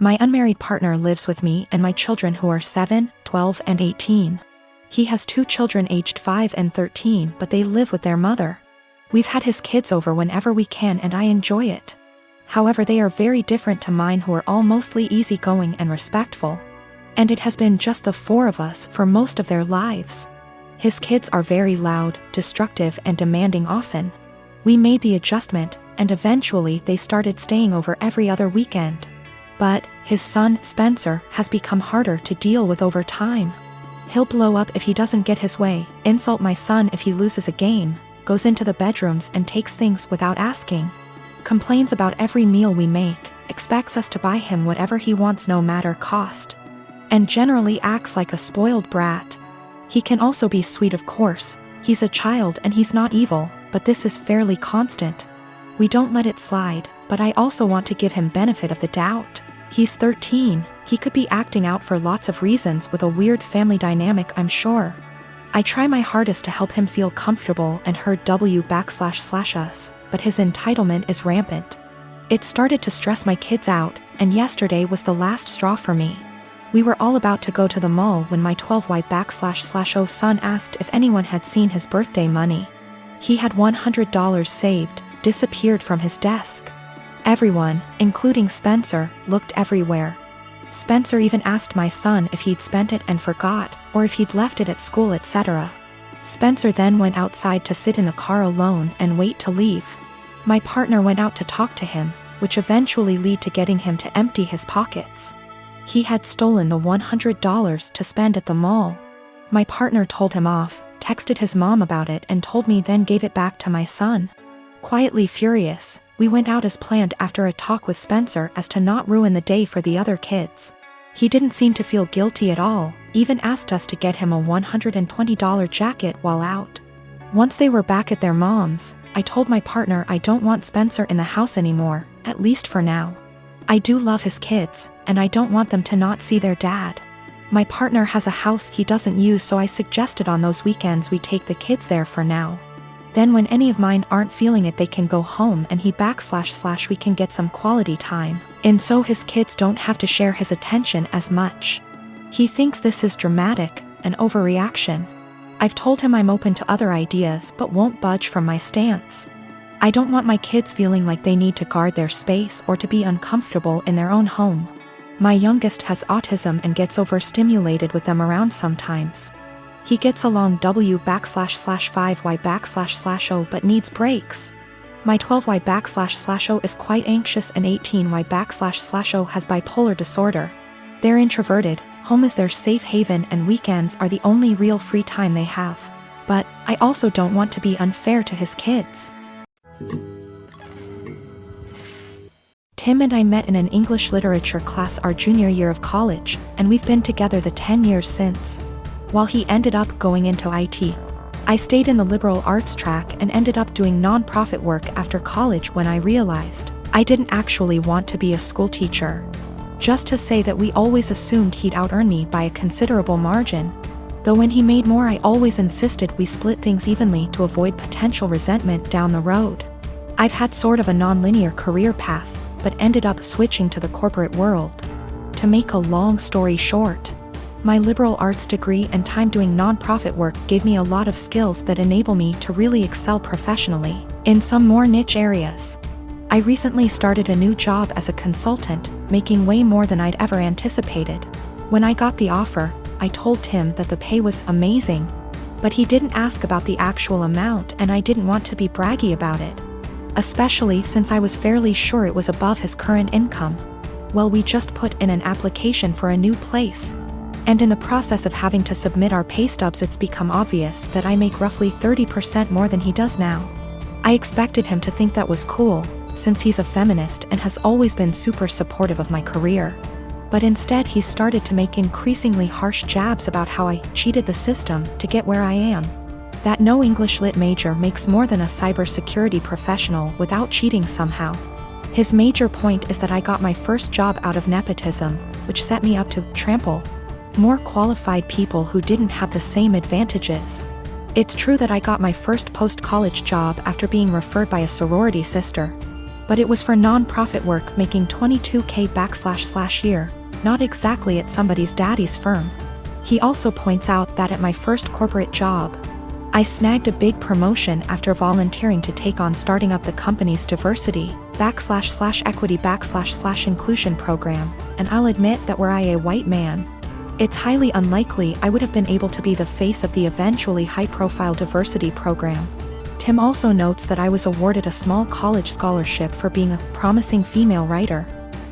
My unmarried partner lives with me and my children who are 7, 12, and 18. He has 2 children aged 5 and 13, but they live with their mother. We've had his kids over whenever we can and I enjoy it. However, they are very different to mine, who are all mostly easygoing and respectful. And it has been just the 4 of us for most of their lives. His kids are very loud, destructive, and demanding often. We made the adjustment, and eventually they started staying over every other weekend. But his son, Spencer, has become harder to deal with over time. He'll blow up if he doesn't get his way, insult my son if he loses a game, goes into the bedrooms and takes things without asking, complains about every meal we make, expects us to buy him whatever he wants no matter cost, and generally acts like a spoiled brat. He can also be sweet, of course. He's a child and he's not evil, but this is fairly constant. We don't let it slide, but I also want to give him benefit of the doubt. He's 13, he could be acting out for lots of reasons with a weird family dynamic, I'm sure. I try my hardest to help him feel comfortable and heard //us, but his entitlement is rampant. It started to stress my kids out, and yesterday was the last straw for me. We were all about to go to the mall when my 12Y//O son asked if anyone had seen his birthday money. He had $100 saved, disappeared from his desk. Everyone, including Spencer, looked everywhere. Spencer even asked my son if he'd spent it and forgot, or if he'd left it at school, etc. Spencer then went outside to sit in the car alone and wait to leave. My partner went out to talk to him, which eventually led to getting him to empty his pockets. He had stolen the $100 to spend at the mall. My partner told him off, texted his mom about it and told me, then gave it back to my son. Quietly furious, we went out as planned after a talk with Spencer as to not ruin the day for the other kids. He didn't seem to feel guilty at all, even asked us to get him a $120 jacket while out. Once they were back at their mom's, I told my partner I don't want Spencer in the house anymore, at least for now. I do love his kids, and I don't want them to not see their dad. My partner has a house he doesn't use, so I suggested on those weekends we take the kids there for now. Then when any of mine aren't feeling it, they can go home and we can get some quality time, and so his kids don't have to share his attention as much. He thinks this is dramatic, an overreaction. I've told him I'm open to other ideas but won't budge from my stance. I don't want my kids feeling like they need to guard their space or to be uncomfortable in their own home. My youngest has autism and gets overstimulated with them around sometimes. He gets along W//5Y//O but needs breaks. My 12Y//O is quite anxious and 18Y//O has bipolar disorder. They're introverted, home is their safe haven and weekends are the only real free time they have. But I also don't want to be unfair to his kids. Tim and I met in an English literature class our junior year of college, and we've been together the 10 years since. While he ended up going into IT, I stayed in the liberal arts track and ended up doing non-profit work after college when I realized I didn't actually want to be a school teacher. Just to say that we always assumed he'd out-earn me by a considerable margin. Though when he made more, I always insisted we split things evenly to avoid potential resentment down the road. I've had sort of a non-linear career path, but ended up switching to the corporate world. To make a long story short, my liberal arts degree and time doing non-profit work gave me a lot of skills that enable me to really excel professionally in some more niche areas. I recently started a new job as a consultant, making way more than I'd ever anticipated. When I got the offer, I told Tim that the pay was amazing, but he didn't ask about the actual amount and I didn't want to be braggy about it, especially since I was fairly sure it was above his current income. Well, we just put in an application for a new place. And in the process of having to submit our pay stubs, it's become obvious that I make roughly 30% more than he does now. I expected him to think that was cool, since he's a feminist and has always been super supportive of my career. But instead he's started to make increasingly harsh jabs about how I cheated the system to get where I am. That no English lit major makes more than a cybersecurity professional without cheating somehow. His major point is that I got my first job out of nepotism, which set me up to trample more qualified people who didn't have the same advantages. It's true that I got my first post-college job after being referred by a sorority sister. But it was for non-profit work making $22K year, not exactly at somebody's daddy's firm. He also points out that at my first corporate job, I snagged a big promotion after volunteering to take on starting up the company's diversity //equity / inclusion program, and I'll admit that were I a white man, it's highly unlikely I would have been able to be the face of the eventually high-profile diversity program. Tim also notes that I was awarded a small college scholarship for being a promising female writer,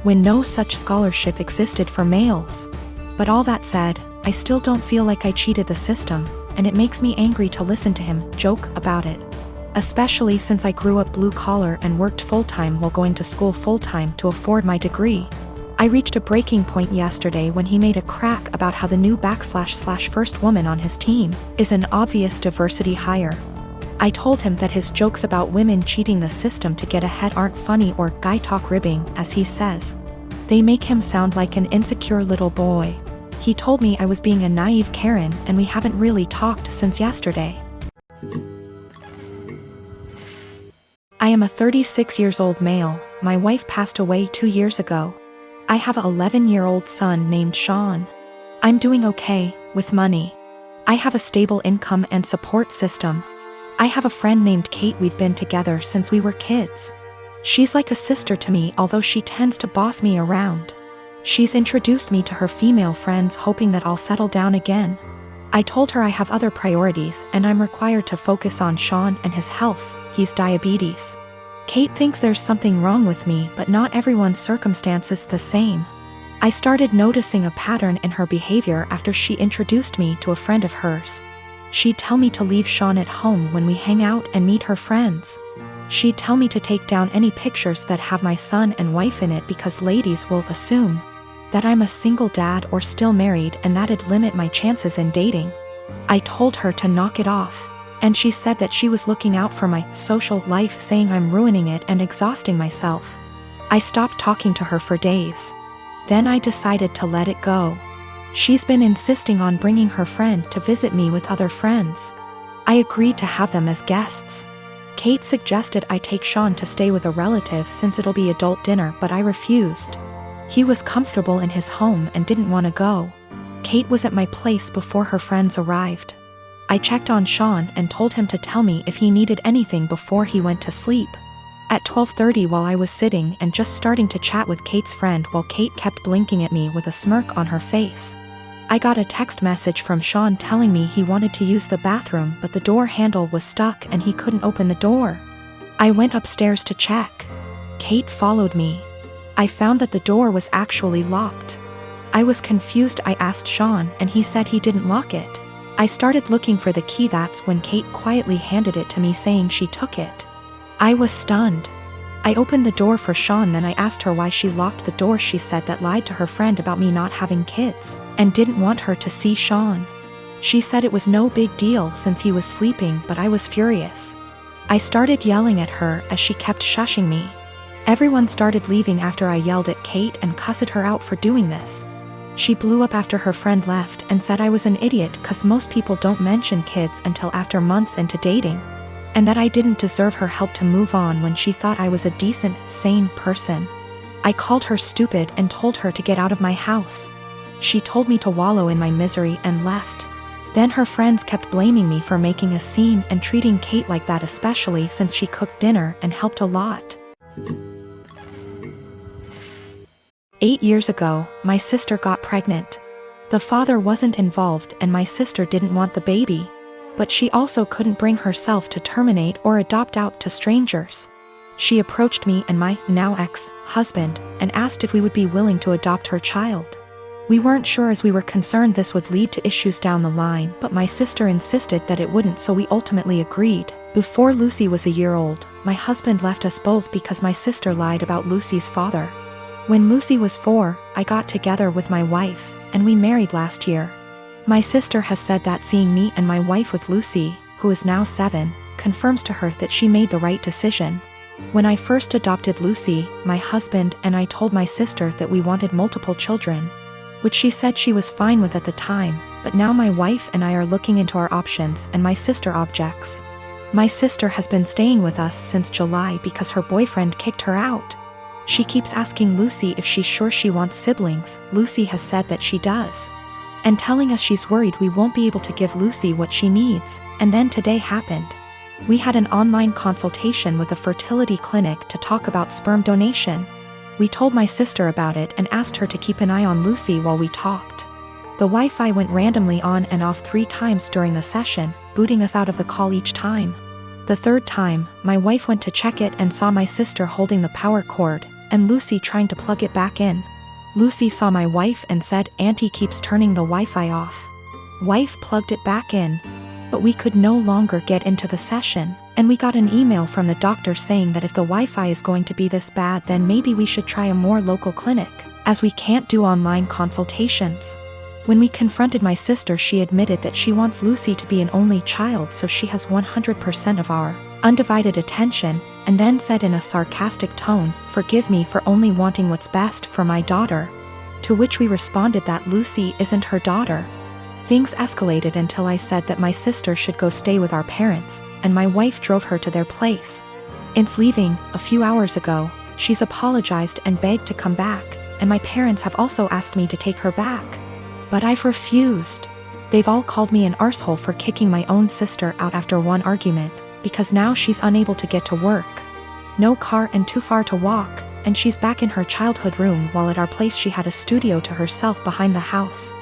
when no such scholarship existed for males. But all that said, I still don't feel like I cheated the system, and it makes me angry to listen to him joke about it. Especially since I grew up blue-collar and worked full-time while going to school full-time to afford my degree. I reached a breaking point yesterday when he made a crack about how the new / first woman on his team is an obvious diversity hire. I told him that his jokes about women cheating the system to get ahead aren't funny or guy talk ribbing, as he says. They make him sound like an insecure little boy. He told me I was being a naive Karen and we haven't really talked since yesterday. I am a 36-year-old male. My wife passed away 2 years ago. I have an 11-year-old son named Sean. I'm doing okay, with money. I have a stable income and support system. I have a friend named Kate. We've been together since we were kids. She's like a sister to me, although she tends to boss me around. She's introduced me to her female friends hoping that I'll settle down again. I told her I have other priorities and I'm required to focus on Sean and his health. He's diabetes. Kate thinks there's something wrong with me, but not everyone's circumstance is the same. I started noticing a pattern in her behavior after she introduced me to a friend of hers. She'd tell me to leave Sean at home when we hang out and meet her friends. She'd tell me to take down any pictures that have my son and wife in it because ladies will assume that I'm a single dad or still married and that'd limit my chances in dating. I told her to knock it off, and she said that she was looking out for my social life, saying I'm ruining it and exhausting myself. I stopped talking to her for days. Then I decided to let it go. She's been insisting on bringing her friend to visit me with other friends. I agreed to have them as guests. Kate suggested I take Sean to stay with a relative since it'll be adult dinner, but I refused. He was comfortable in his home and didn't want to go. Kate was at my place before her friends arrived. I checked on Sean and told him to tell me if he needed anything before he went to sleep. At 12:30, while I was sitting and just starting to chat with Kate's friend while Kate kept blinking at me with a smirk on her face, I got a text message from Sean telling me he wanted to use the bathroom but the door handle was stuck and he couldn't open the door. I went upstairs to check. Kate followed me. I found that the door was actually locked. I was confused. I asked Sean and he said he didn't lock it. I started looking for the key. That's when Kate quietly handed it to me, saying she took it. I was stunned. I opened the door for Sean, then I asked her why she locked the door. She said that lied to her friend about me not having kids and didn't want her to see Sean. She said it was no big deal since he was sleeping, but I was furious. I started yelling at her as she kept shushing me. Everyone started leaving after I yelled at Kate and cussed her out for doing this. She blew up after her friend left and said I was an idiot because most people don't mention kids until after months into dating, and that I didn't deserve her help to move on when she thought I was a decent, sane person. I called her stupid and told her to get out of my house. She told me to wallow in my misery and left. Then her friends kept blaming me for making a scene and treating Kate like that, especially since she cooked dinner and helped a lot. 8 years ago, my sister got pregnant. The father wasn't involved and my sister didn't want the baby, but she also couldn't bring herself to terminate or adopt out to strangers. She approached me and my now ex-husband and asked if we would be willing to adopt her child. We weren't sure as we were concerned this would lead to issues down the line, but my sister insisted that it wouldn't, so we ultimately agreed. Before Lucy was a year old, my husband left us both because my sister lied about Lucy's father. When Lucy was 4, I got together with my wife, and we married last year. My sister has said that seeing me and my wife with Lucy, who is now 7, confirms to her that she made the right decision. When I first adopted Lucy, my husband and I told my sister that we wanted multiple children, which she said she was fine with at the time, but now my wife and I are looking into our options and my sister objects. My sister has been staying with us since July because her boyfriend kicked her out. She keeps asking Lucy if she's sure she wants siblings. Lucy has said that she does. And telling us she's worried we won't be able to give Lucy what she needs. And then today happened. We had an online consultation with a fertility clinic to talk about sperm donation. We told my sister about it and asked her to keep an eye on Lucy while we talked. The Wi-Fi went randomly on and off 3 times during the session, booting us out of the call each time. The 3rd time, my wife went to check it and saw my sister holding the power cord, and Lucy trying to plug it back in. Lucy saw my wife and said, "Auntie keeps turning the Wi-Fi off." Wife plugged it back in. But we could no longer get into the session, and we got an email from the doctor saying that if the Wi-Fi is going to be this bad, then maybe we should try a more local clinic, as we can't do online consultations. When we confronted my sister, she admitted that she wants Lucy to be an only child so she has 100% of our undivided attention, and then said in a sarcastic tone, "Forgive me for only wanting what's best for my daughter." To which we responded that Lucy isn't her daughter. Things escalated until I said that my sister should go stay with our parents, and my wife drove her to their place. Since leaving, a few hours ago, she's apologized and begged to come back, and my parents have also asked me to take her back. But I've refused. They've all called me an arsehole for kicking my own sister out after one argument, because now she's unable to get to work. No car and too far to walk, and she's back in her childhood room while at our place she had a studio to herself behind the house.